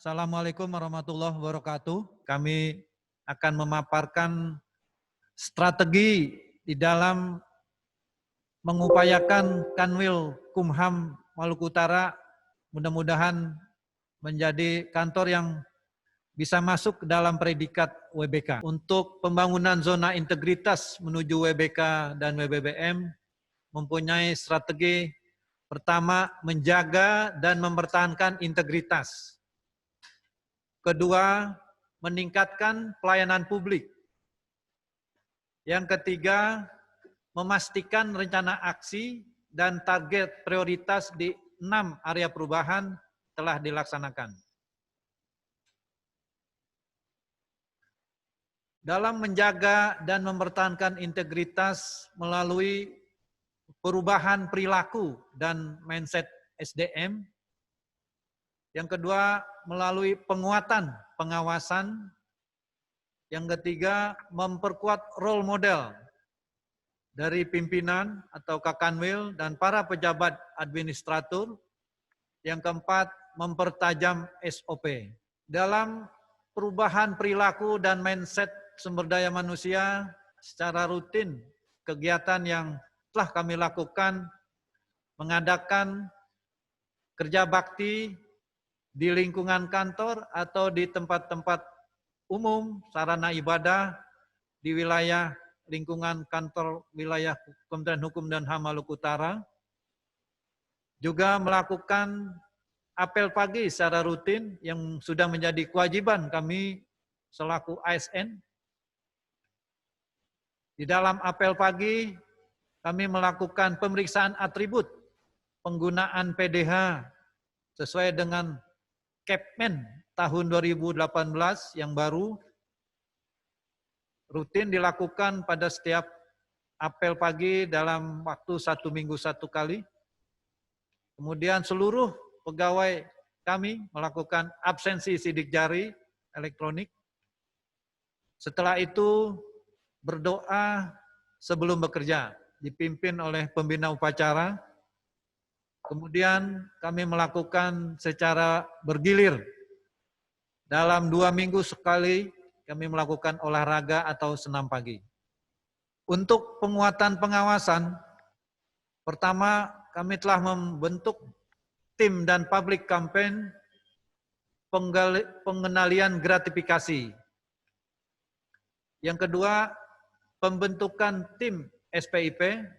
Assalamualaikum warahmatullahi wabarakatuh. Kami akan memaparkan strategi di dalam mengupayakan Kanwil Kumham Maluku Utara mudah-mudahan menjadi kantor yang bisa masuk ke dalam predikat WBK. Untuk pembangunan zona integritas menuju WBK dan WBBM mempunyai strategi pertama menjaga dan mempertahankan integritas. Kedua, meningkatkan pelayanan publik. Yang ketiga, memastikan rencana aksi dan target prioritas di 6 area perubahan telah dilaksanakan. Dalam menjaga dan mempertahankan integritas melalui perubahan perilaku dan mindset SDM. Yang kedua, melalui penguatan pengawasan. Yang ketiga, memperkuat role model dari pimpinan atau Kakanwil dan para pejabat administrator. Yang keempat, mempertajam SOP. Dalam perubahan perilaku dan mindset sumber daya manusia secara rutin, kegiatan yang telah kami lakukan mengadakan kerja bakti di lingkungan kantor atau di tempat-tempat umum, sarana ibadah di wilayah lingkungan kantor wilayah Kementerian Hukum dan HAM Maluku Utara. Juga melakukan apel pagi secara rutin yang sudah menjadi kewajiban kami selaku ASN. Di dalam apel pagi kami melakukan pemeriksaan atribut penggunaan PDH sesuai dengan Kepmen tahun 2018 yang baru rutin dilakukan pada setiap apel pagi dalam waktu 1 minggu 1 kali. Kemudian seluruh pegawai kami melakukan absensi sidik jari elektronik. Setelah itu berdoa sebelum bekerja, dipimpin oleh pembina upacara. Kemudian kami melakukan secara bergilir. Dalam 2 minggu sekali kami melakukan olahraga atau senam pagi. Untuk penguatan pengawasan, pertama kami telah membentuk tim dan public campaign pengenalian gratifikasi. Yang kedua, pembentukan tim SPIP,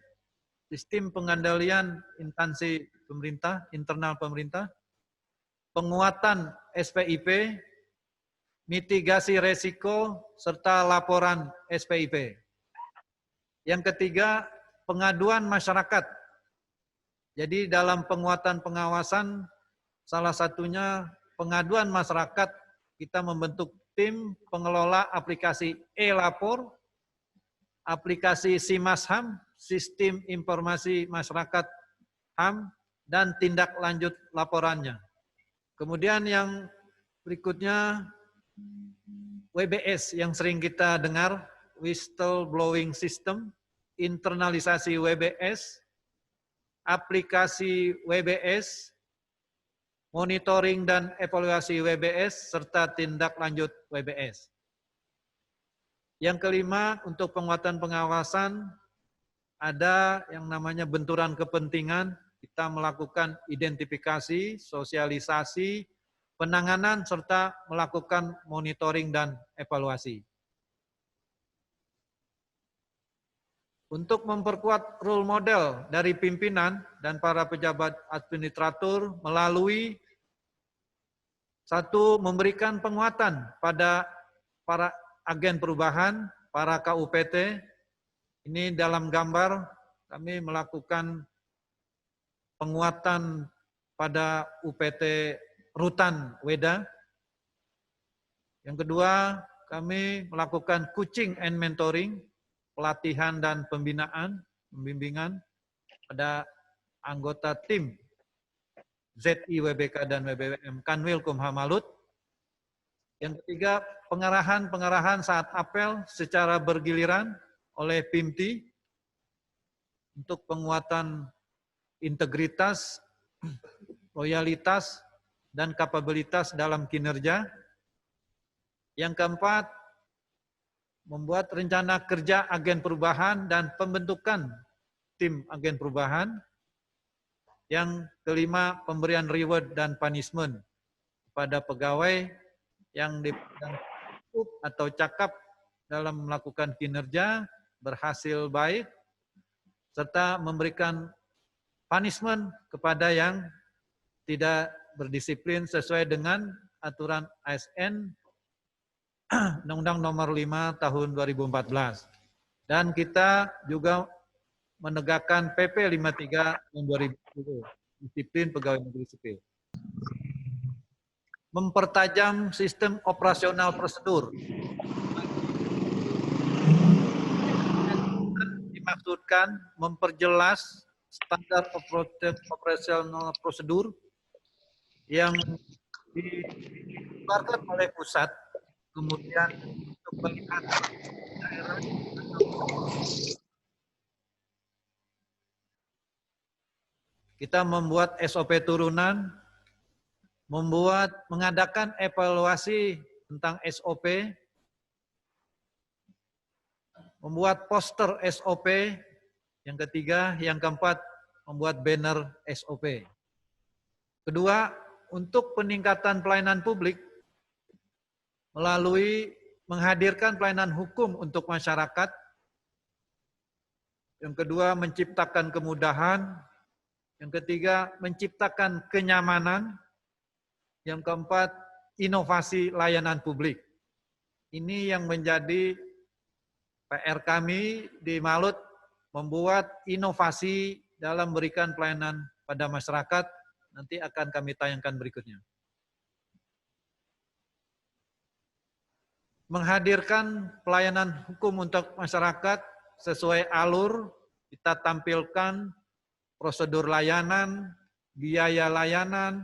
sistem pengendalian instansi pemerintah, internal pemerintah, penguatan SPIP, mitigasi resiko, serta laporan SPIP. Yang ketiga, pengaduan masyarakat. Jadi dalam penguatan pengawasan, salah satunya pengaduan masyarakat, kita membentuk tim pengelola aplikasi e-lapor, aplikasi SIMAS HAM, Sistem Informasi Masyarakat HAM, dan tindak lanjut laporannya. Kemudian yang berikutnya, WBS yang sering kita dengar, Whistleblowing System, internalisasi WBS, aplikasi WBS, monitoring dan evaluasi WBS, serta tindak lanjut WBS. Yang kelima, untuk penguatan pengawasan, ada yang namanya benturan kepentingan, kita melakukan identifikasi, sosialisasi, penanganan, serta melakukan monitoring dan evaluasi. Untuk memperkuat role model dari pimpinan dan para pejabat administrator melalui satu, memberikan penguatan pada para agen perubahan, para KUPT. Ini dalam gambar kami melakukan penguatan pada UPT Rutan Weda. Yang kedua, kami melakukan coaching and mentoring, pelatihan dan pembimbingan pada anggota tim ZI, WBK, dan WBBM Kanwil Kumham Malut. Yang ketiga, pengarahan saat apel secara bergiliran oleh PIMTI untuk penguatan integritas, loyalitas, dan kapabilitas dalam kinerja. Yang keempat, membuat rencana kerja agen perubahan dan pembentukan tim agen perubahan. Yang kelima, pemberian reward dan punishment kepada pegawai yang dipandang cukup atau cakap dalam melakukan kinerja, berhasil baik, serta memberikan punishment kepada yang tidak berdisiplin sesuai dengan aturan ASN Undang-Undang Nomor 5 Tahun 2014. Dan kita juga menegakkan PP 53 Tahun 2010, disiplin pegawai negeri sipil. Mempertajam sistem operasional prosedur. Dimaksudkan memperjelas standar operasional prosedur yang dikeluarkan oleh pusat, kemudian untuk melihat daerah kita membuat SOP turunan, mengadakan evaluasi tentang SOP, membuat poster SOP, yang ketiga, yang keempat, membuat banner SOP. Kedua, untuk peningkatan pelayanan publik, melalui menghadirkan pelayanan hukum untuk masyarakat. Yang kedua, menciptakan kemudahan. Yang ketiga, menciptakan kenyamanan. Yang keempat, inovasi layanan publik. Ini yang menjadi PR kami di Malut, membuat inovasi dalam memberikan pelayanan pada masyarakat. Nanti akan kami tayangkan berikutnya. Menghadirkan pelayanan hukum untuk masyarakat sesuai alur, kita tampilkan prosedur layanan, biaya layanan,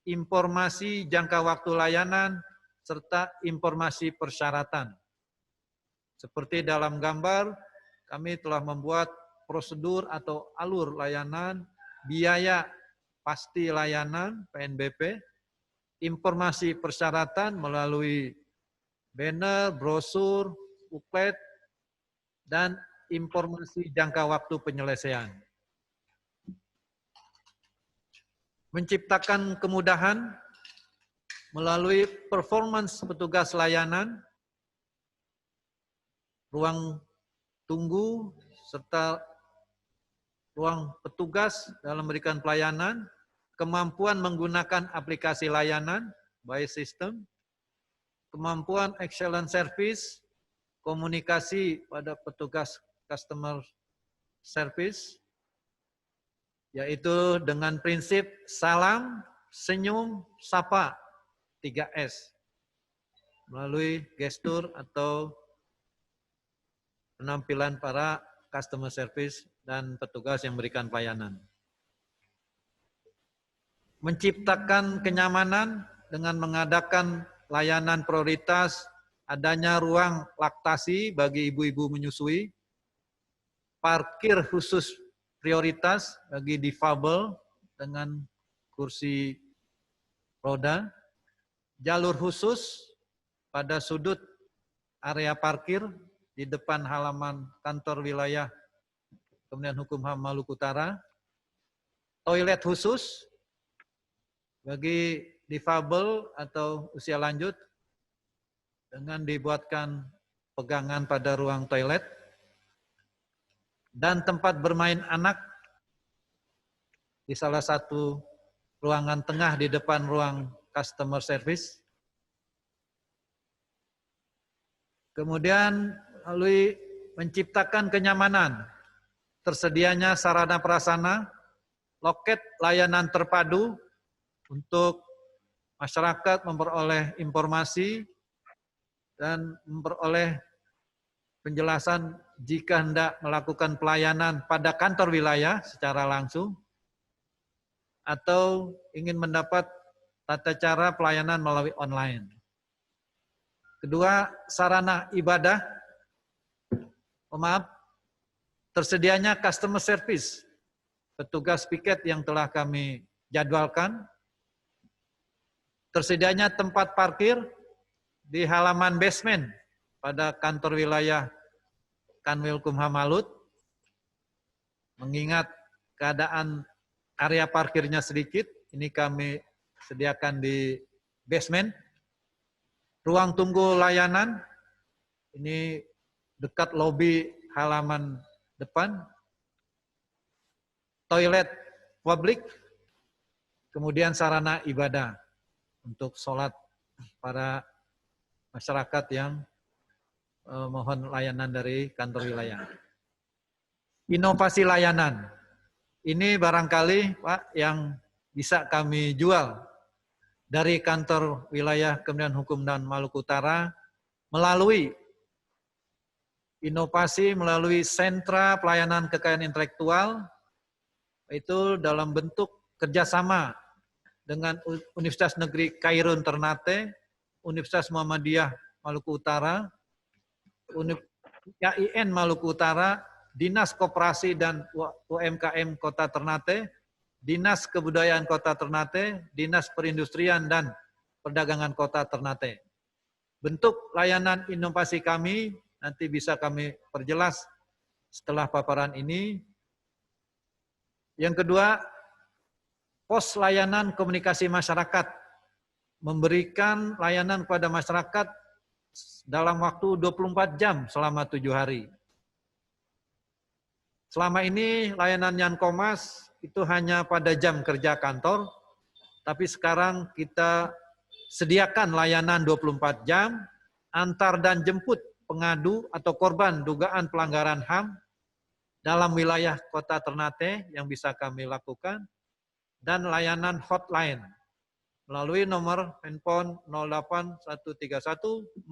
informasi jangka waktu layanan, serta informasi persyaratan. Seperti dalam gambar, kami telah membuat prosedur atau alur layanan, biaya pasti layanan, PNBP, informasi persyaratan melalui banner, brosur, buklet, dan informasi jangka waktu penyelesaian. Menciptakan kemudahan melalui performance petugas layanan, ruang tunggu, serta ruang petugas dalam memberikan pelayanan, kemampuan menggunakan aplikasi layanan, by system, kemampuan excellent service, komunikasi pada petugas customer service, yaitu dengan prinsip salam, senyum, sapa, 3S, melalui gestur atau penampilan para customer service dan petugas yang memberikan pelayanan. Menciptakan kenyamanan dengan mengadakan layanan prioritas, adanya ruang laktasi bagi ibu-ibu menyusui, parkir khusus prioritas bagi difabel dengan kursi roda, jalur khusus pada sudut area parkir di depan halaman kantor wilayah Kementerian Hukum HAM Maluku Utara, toilet khusus bagi difabel atau usia lanjut dengan dibuatkan pegangan pada ruang toilet, dan tempat bermain anak di salah satu ruangan tengah di depan ruang customer service. Kemudian melalui menciptakan kenyamanan, tersedianya sarana prasarana, loket layanan terpadu untuk masyarakat memperoleh informasi dan memperoleh penjelasan jika hendak melakukan pelayanan pada kantor wilayah secara langsung atau ingin mendapat tata cara pelayanan melalui online. Kedua, sarana ibadah, tersedianya customer service, petugas piket yang telah kami jadwalkan, tersedianya tempat parkir di halaman basement pada kantor wilayah Kanwilkumham Malut, mengingat keadaan area parkirnya sedikit, ini kami sediakan di basement. Ruang tunggu layanan, ini dekat lobi halaman depan. Toilet publik, kemudian sarana ibadah untuk sholat para masyarakat yang mohon layanan dari kantor wilayah. Inovasi layanan, ini barangkali Pak yang bisa kami jual dari kantor wilayah Kementerian Hukum dan Maluku Utara melalui inovasi, melalui sentra pelayanan kekayaan intelektual, itu dalam bentuk kerjasama dengan Universitas Negeri Kairun Ternate, Universitas Muhammadiyah Maluku Utara, KIN Maluku Utara, Dinas Koperasi dan UMKM Kota Ternate, Dinas Kebudayaan Kota Ternate, Dinas Perindustrian dan Perdagangan Kota Ternate. Bentuk layanan inovasi kami nanti bisa kami perjelas setelah paparan ini. Yang kedua, pos layanan komunikasi masyarakat, memberikan layanan kepada masyarakat dalam waktu 24 jam selama 7 hari. Selama ini layanan Yankomas itu hanya pada jam kerja kantor, tapi sekarang kita sediakan layanan 24 jam, antar dan jemput pengadu atau korban dugaan pelanggaran HAM dalam wilayah Kota Ternate yang bisa kami lakukan, dan layanan hotline melalui nomor handphone 08131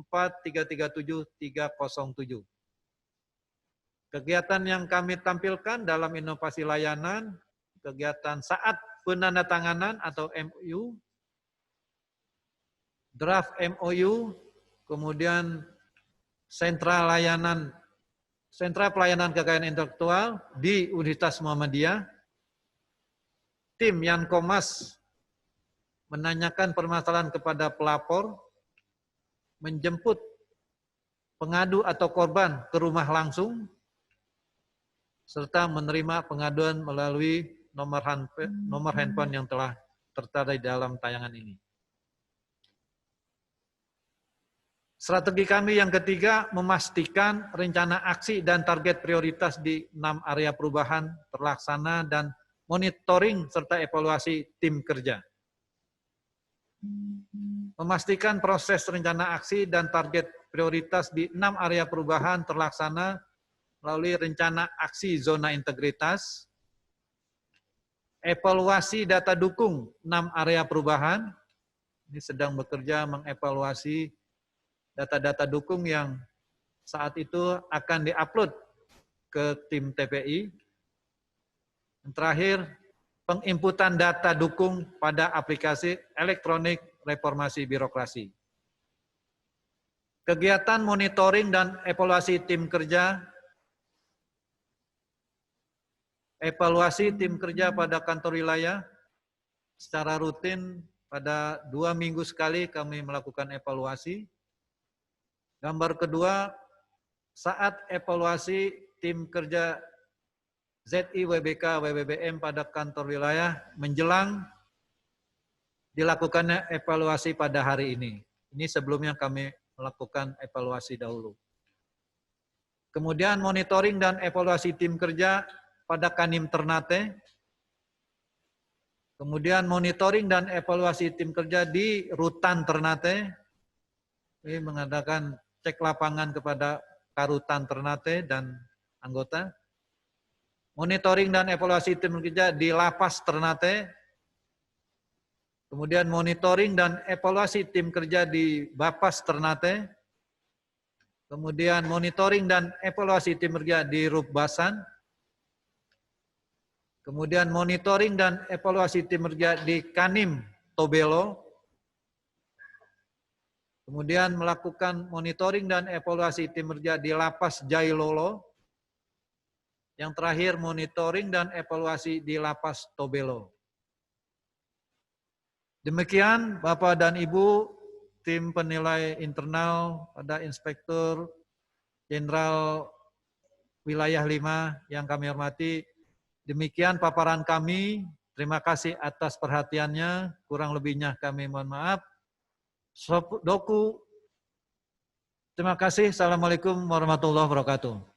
4337 307. Kegiatan yang kami tampilkan dalam inovasi layanan, kegiatan saat penandatanganan atau MOU, draft MOU, kemudian sentra pelayanan kekayaan intelektual di Universitas Muhammadiyah, tim Yankomas menanyakan permasalahan kepada pelapor, menjemput pengadu atau korban ke rumah langsung, serta menerima pengaduan melalui nomor handphone yang telah tertera di dalam tayangan ini. Strategi kami yang ketiga, memastikan rencana aksi dan target prioritas di 6 area perubahan terlaksana dan monitoring serta evaluasi tim kerja. Memastikan proses rencana aksi dan target prioritas di 6 area perubahan terlaksana melalui rencana aksi zona integritas, evaluasi data dukung 6 area perubahan, ini sedang bekerja mengevaluasi data-data dukung yang saat itu akan diupload ke tim TPI. Yang terakhir, penginputan data dukung pada aplikasi elektronik reformasi birokrasi. Kegiatan monitoring dan evaluasi tim kerja. Evaluasi tim kerja pada kantor wilayah secara rutin pada 2 minggu sekali kami melakukan evaluasi. Gambar kedua, saat evaluasi tim kerja ZI, WBK, WBBM pada kantor wilayah menjelang dilakukannya evaluasi pada hari ini. Ini sebelumnya kami melakukan evaluasi dahulu. Kemudian monitoring dan evaluasi tim kerja pada Kanim Ternate. Kemudian monitoring dan evaluasi tim kerja di Rutan Ternate. Ini mengadakan cek lapangan kepada Karutan Ternate dan anggota. Monitoring dan evaluasi tim kerja di Lapas Ternate. Kemudian monitoring dan evaluasi tim kerja di Bapas Ternate. Kemudian monitoring dan evaluasi tim kerja di Rupbasan. Kemudian monitoring dan evaluasi tim kerja di Kanim Tobelo. Kemudian melakukan monitoring dan evaluasi tim kerja di Lapas Jailolo. Yang terakhir monitoring dan evaluasi di Lapas Tobelo. Demikian Bapak dan Ibu tim penilai internal pada Inspektur Jenderal Wilayah 5 yang kami hormati. Demikian paparan kami. Terima kasih atas perhatiannya. Kurang lebihnya kami mohon maaf. Doku. Terima kasih. Assalamualaikum warahmatullahi wabarakatuh.